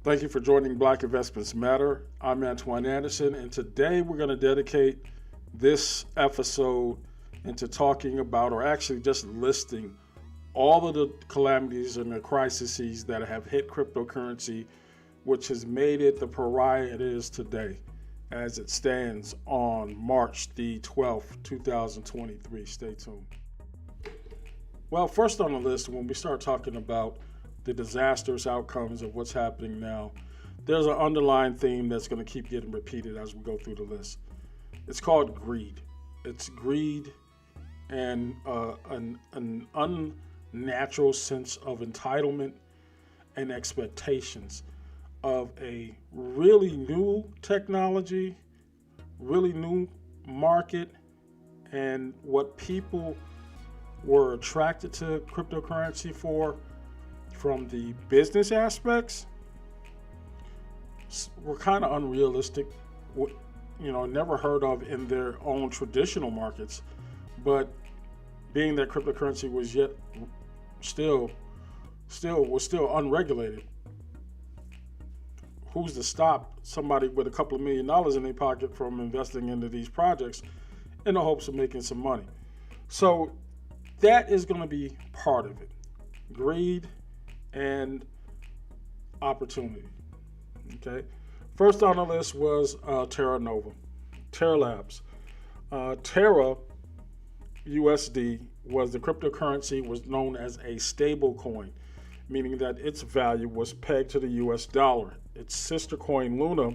Thank you for joining Black Investments Matter. I'm Antoine Anderson, and today we're going to dedicate this episode into talking about, or actually just listing, all of the calamities and the crises that have hit cryptocurrency, which has made it the pariah it is today as it stands on March the 12th, 2023. Stay tuned. Well, first on the list, when we start talking about the disastrous outcomes of what's happening now, there's an underlying theme that's going to keep getting repeated as we go through the list. It's called greed. It's greed and an unnatural sense of entitlement and expectations of a really new technology, really new market, and what people were attracted to cryptocurrency for from the business aspects were kind of unrealistic, never heard of in their own traditional markets. But being that cryptocurrency was yet still unregulated, who's to stop somebody with a couple of $1 million in their pocket from investing into these projects in the hopes of making some money? So that is going to be part of it. Greed and opportunity. Okay. First on the list was Terra Nova, Terra Labs. Terra USD was the cryptocurrency, was known as a stable coin, meaning that its value was pegged to the US dollar. Its sister coin Luna,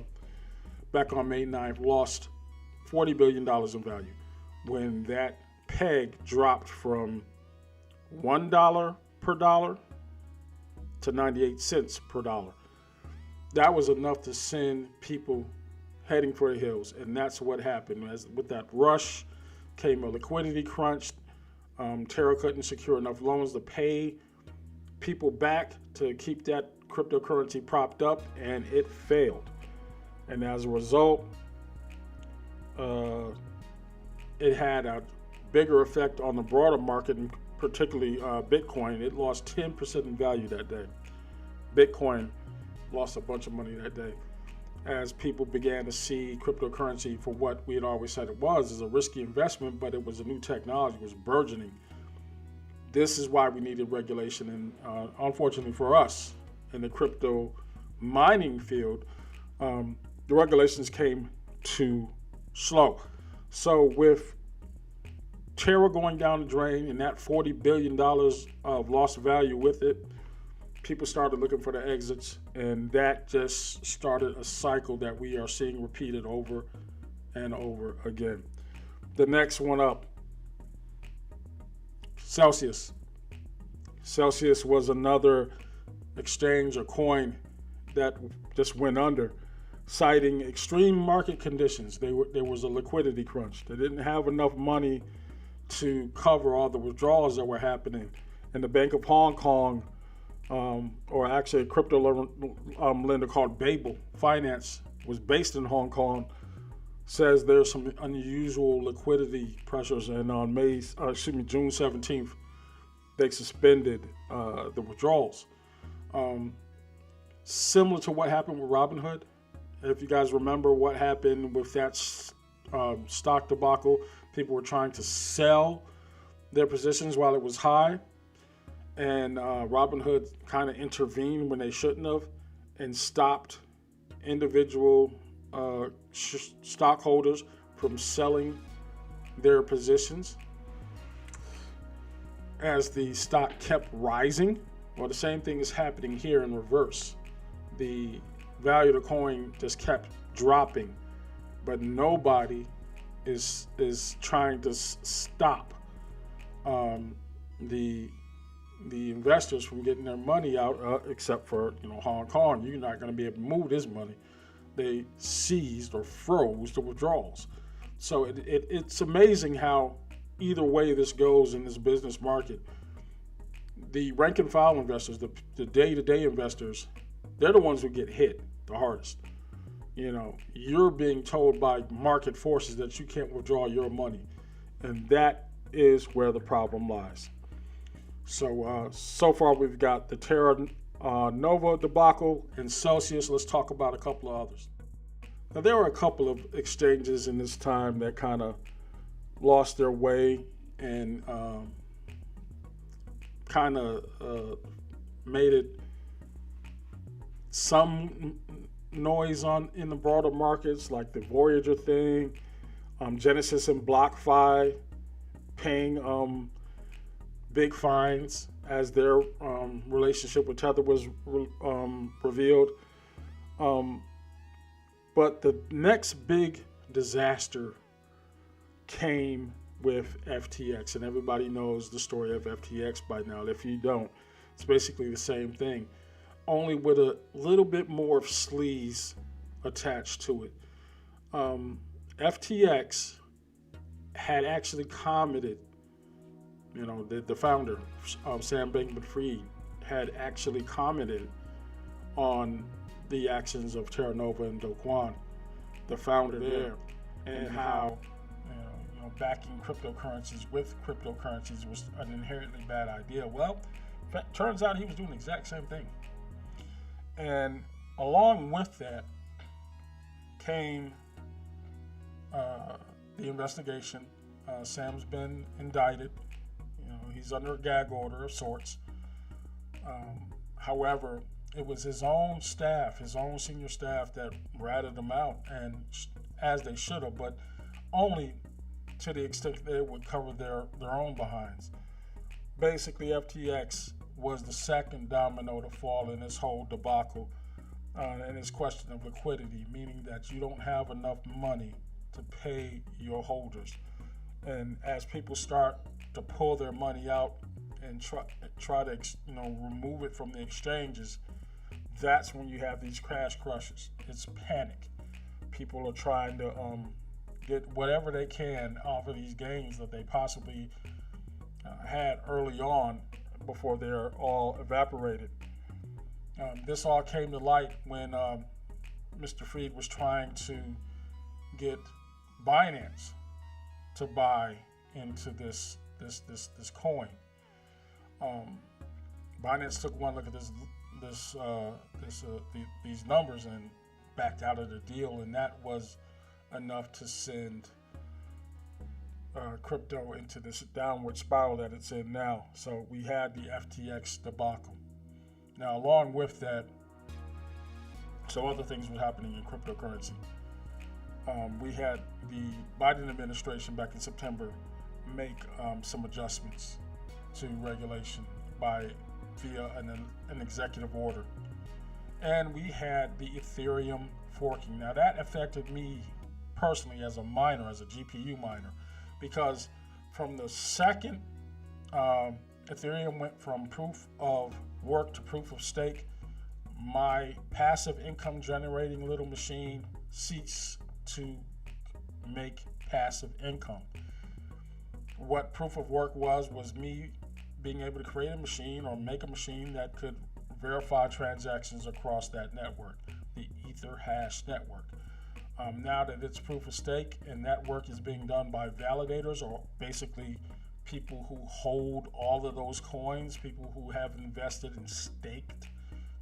back on May 9th, lost $40 billion in value when that peg dropped from $1 per dollar to 98 cents per dollar. That was enough to send people heading for the hills, and that's what happened. With that rush came a liquidity crunch. Terra couldn't secure enough loans to pay people back to keep that cryptocurrency propped up, and it failed. And as a result, it had a bigger effect on the broader market, and particularly Bitcoin. It lost 10% in value that day. Bitcoin lost a bunch of money that day as people began to see cryptocurrency for what we had always said it was, as a risky investment, but it was a new technology, it was burgeoning. This is why we needed regulation, and unfortunately for us in the crypto mining field, the regulations came too slow. So with Terra going down the drain and that $40 billion of lost value with it, people started looking for the exits, and that just started a cycle that we are seeing repeated over and over again. The next one up, Celsius. Celsius was another exchange or coin that just went under, citing extreme market conditions. There was a liquidity crunch. They didn't have enough money to cover all the withdrawals that were happening. And the Bank of Hong Kong, or actually a crypto lender called Babel Finance, was based in Hong Kong, says there's some unusual liquidity pressures. And on June 17th, they suspended the withdrawals. Similar to what happened with Robinhood. If you guys remember what happened with that stock debacle, people were trying to sell their positions while it was high, and Robinhood kind of intervened when they shouldn't have and stopped individual stockholders from selling their positions as the stock kept rising. Well, the same thing is happening here in reverse. The value of the coin just kept dropping, but nobody is trying to stop the investors from getting their money out, except for Hong Kong. You're not going to be able to move this money. They seized or froze the withdrawals. So it's amazing how either way this goes in this business market, the rank and file investors, the day-to-day investors, they're the ones who get hit the hardest. You're being told by market forces that you can't withdraw your money, and that is where the problem lies. So far we've got the Terra Nova debacle, and Celsius. Let's talk about a couple of others. Now, there were a couple of exchanges in this time that kind of lost their way and kind of made it some noise in the broader markets, like the Voyager thing, Genesis and BlockFi paying big fines as their relationship with Tether was revealed. But the next big disaster came with FTX, and everybody knows the story of FTX by now. If you don't, it's basically the same thing, only with a little bit more of sleaze attached to it. FTX had actually commented, the founder, Sam Bankman-Fried, had actually commented on the actions of Terra Nova and Do Kwon, the founder there, and how backing cryptocurrencies with cryptocurrencies was an inherently bad idea. Well, turns out he was doing the exact same thing. And along with that came the investigation. Sam's been indicted. He's under a gag order of sorts. However, it was his own staff, his own senior staff, that ratted him out, and as they should have, but only to the extent that it would cover their own behinds. Basically, FTX was the second domino to fall in this whole debacle, and this question of liquidity, meaning that you don't have enough money to pay your holders. And as people start to pull their money out and try to remove it from the exchanges, that's when you have these crash crushes. It's panic. People are trying to get whatever they can off of these gains that they possibly had early on before they're all evaporated. This all came to light when Mr. Fried was trying to get Binance to buy into this coin. Binance took one look at these numbers and backed out of the deal, and that was enough to send crypto into this downward spiral that it's in now. So we had the FTX debacle. Now, along with that, so other things were happening in cryptocurrency. We had the Biden administration back in September make some adjustments to regulation via an executive order. And we had the Ethereum forking. Now, that affected me personally as a miner, as a GPU miner, because from the second Ethereum went from proof of work to proof of stake, my passive income generating little machine ceased to make passive income. What proof of work was me being able to create a machine or make a machine that could verify transactions across that network, the EtherHash network. Now that it's proof of stake and that work is being done by validators, or basically people who hold all of those coins, people who have invested in staked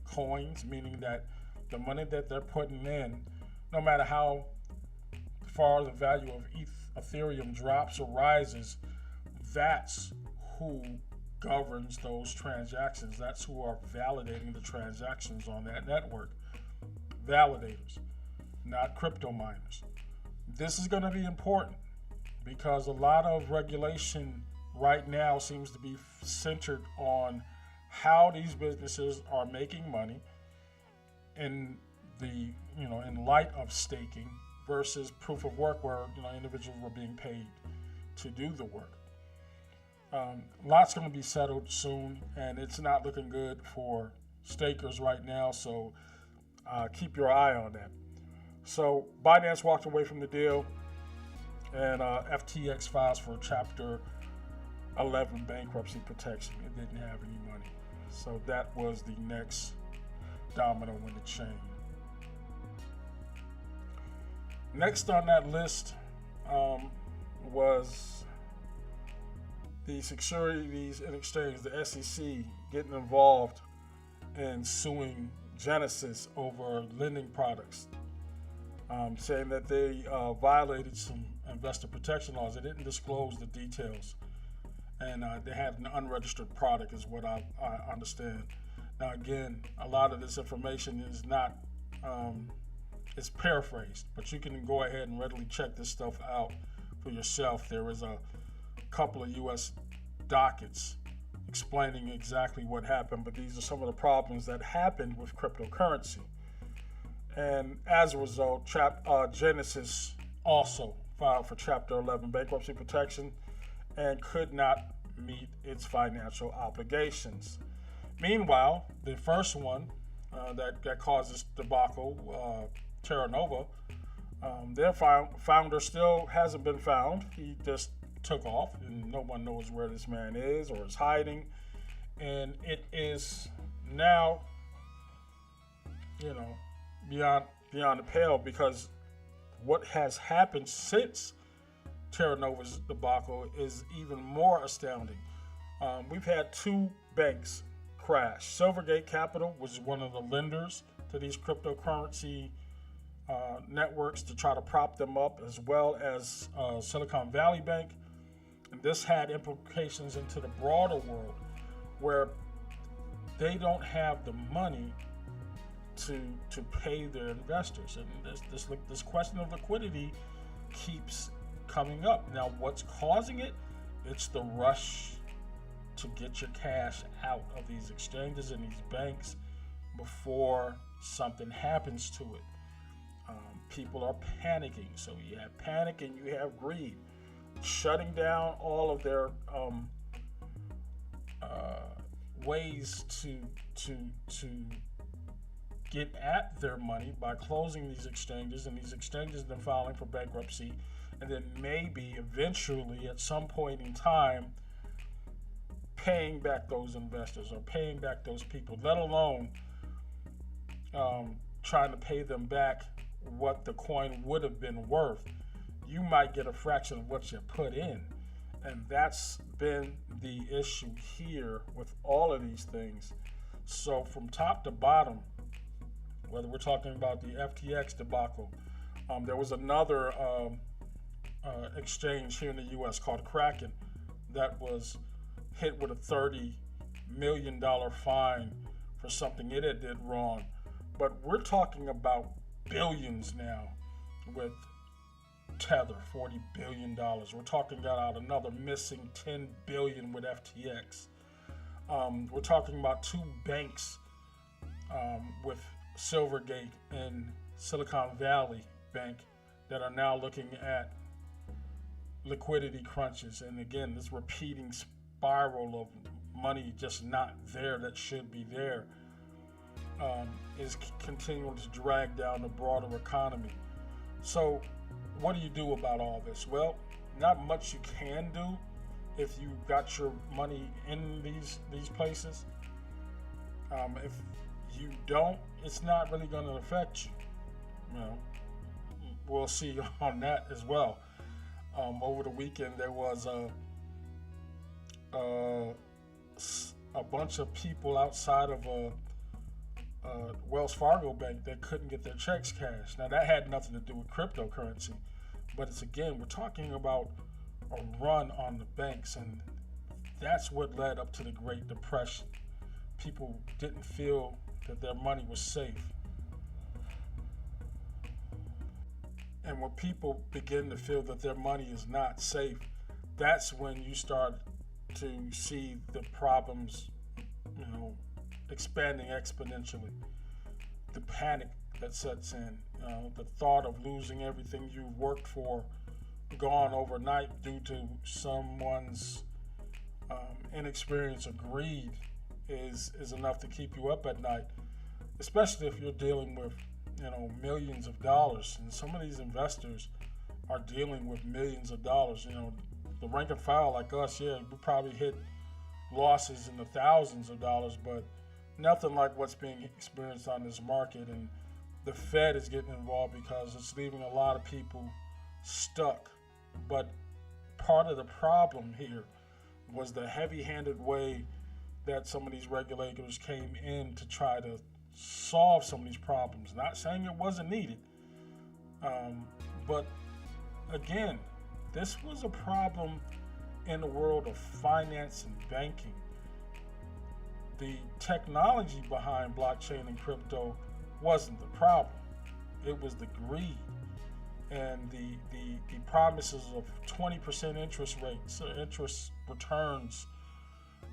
coins, meaning that the money that they're putting in, no matter how far the value of Ethereum drops or rises, that's who governs those transactions. That's who are validating the transactions on that network. Validators, not crypto miners. This is going to be important because a lot of regulation right now seems to be centered on how these businesses are making money in light of staking versus proof of work, where individuals were being paid to do the work. Lots going to be settled soon, and it's not looking good for stakers right now, so keep your eye on that. So Binance walked away from the deal, and FTX files for Chapter 11 bankruptcy protection. It didn't have any money. So that was the next domino in the chain. Next on that list was the Securities and Exchange, the SEC, getting involved and suing Genesis over lending products, saying that they violated some investor protection laws. They didn't disclose the details, and they had an unregistered product, is what I understand. Now, again, a lot of this information is not, it's paraphrased, but you can go ahead and readily check this stuff out for yourself. There is a couple of U.S. dockets explaining exactly what happened, but these are some of the problems that happened with cryptocurrency. And as a result, Genesis also filed for Chapter 11 bankruptcy protection and could not meet its financial obligations. Meanwhile, the first one that caused this debacle, Terra Nova, their founder still hasn't been found. He just took off, and no one knows where this man is or is hiding. And it is now, beyond the pale, because what has happened since Terra Nova's debacle is even more astounding. We've had two banks crash. Silvergate Capital was one of the lenders to these cryptocurrency networks to try to prop them up, as well as Silicon Valley Bank. And this had implications into the broader world, where they don't have the money to pay their investors, and this question of liquidity keeps coming up. Now, what's causing it? It's the rush to get your cash out of these exchanges and these banks before something happens to it. People are panicking, so you have panic and you have greed, shutting down all of their ways to get at their money by closing these exchanges, and these exchanges then filing for bankruptcy, and then maybe eventually at some point in time paying back those investors or paying back those people, let alone trying to pay them back what the coin would have been worth. You might get a fraction of what you put in. And that's been the issue here with all of these things. So from top to bottom, whether we're talking about the FTX debacle, there was another exchange here in the U.S. called Kraken that was hit with a $30 million fine for something it had did wrong. But we're talking about billions now with Tether, $40 billion. We're talking about another missing $10 billion with FTX. We're talking about two banks with Silvergate and Silicon Valley Bank that are now looking at liquidity crunches. And again, this repeating spiral of money just not there that should be there is continuing to drag down the broader economy. So what do you do about all this? Well, not much you can do if you got your money in these places. If you don't, it's not really going to affect you. We'll see on that as well. Over the weekend, there was a bunch of people outside of a Wells Fargo bank that couldn't get their checks cashed. Now, that had nothing to do with cryptocurrency, but we're talking about a run on the banks, and that's what led up to the Great Depression. People didn't feel that their money was safe. And when people begin to feel that their money is not safe, that's when you start to see the problems, expanding exponentially. The panic that sets in, the thought of losing everything you've worked for, gone overnight due to someone's inexperience or greed is enough to keep you up at night, especially if you're dealing with millions of dollars. And some of these investors are dealing with millions of dollars. The rank and file like us, we probably hit losses in the thousands of dollars, but nothing like what's being experienced on this market. And the Fed is getting involved because it's leaving a lot of people stuck. But part of the problem here was the heavy-handed way that some of these regulators came in to try to solve some of these problems. Not saying it wasn't needed, but again, this was a problem in the world of finance and banking. The technology behind blockchain and crypto wasn't the problem. It was the greed and the promises of 20% interest rates, interest returns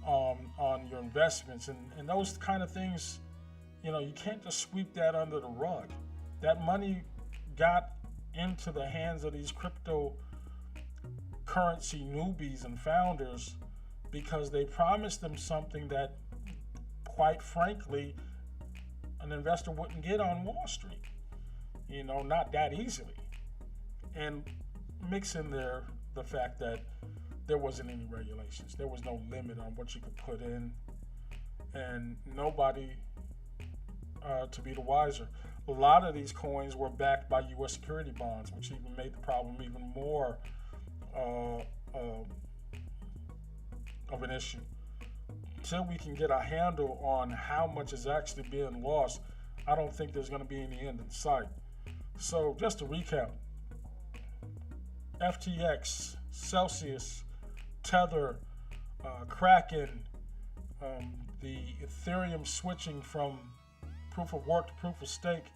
on your investments, and those kind of things. You can't just sweep that under the rug. That money got into the hands of these cryptocurrency newbies and founders because they promised them something that, quite frankly, an investor wouldn't get on Wall Street. Not that easily. And mix in there the fact that there wasn't any regulations. There was no limit on what you could put in, and nobody to be the wiser. A lot of these coins were backed by U.S. security bonds, which even made the problem even more of an issue. Until we can get a handle on how much is actually being lost, I don't think there's going to be any end in sight. So just to recap, FTX, Celsius, Tether, Kraken, the Ethereum switching from proof of work to proof of stake,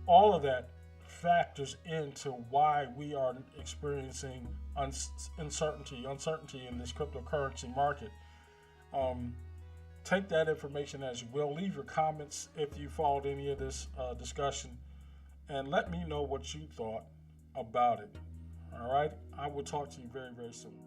all of that factors into why we are experiencing uncertainty in this cryptocurrency market. Take that information as you will. Leave your comments if you followed any of this discussion, and let me know what you thought about it. All right, I will talk to you very, very soon.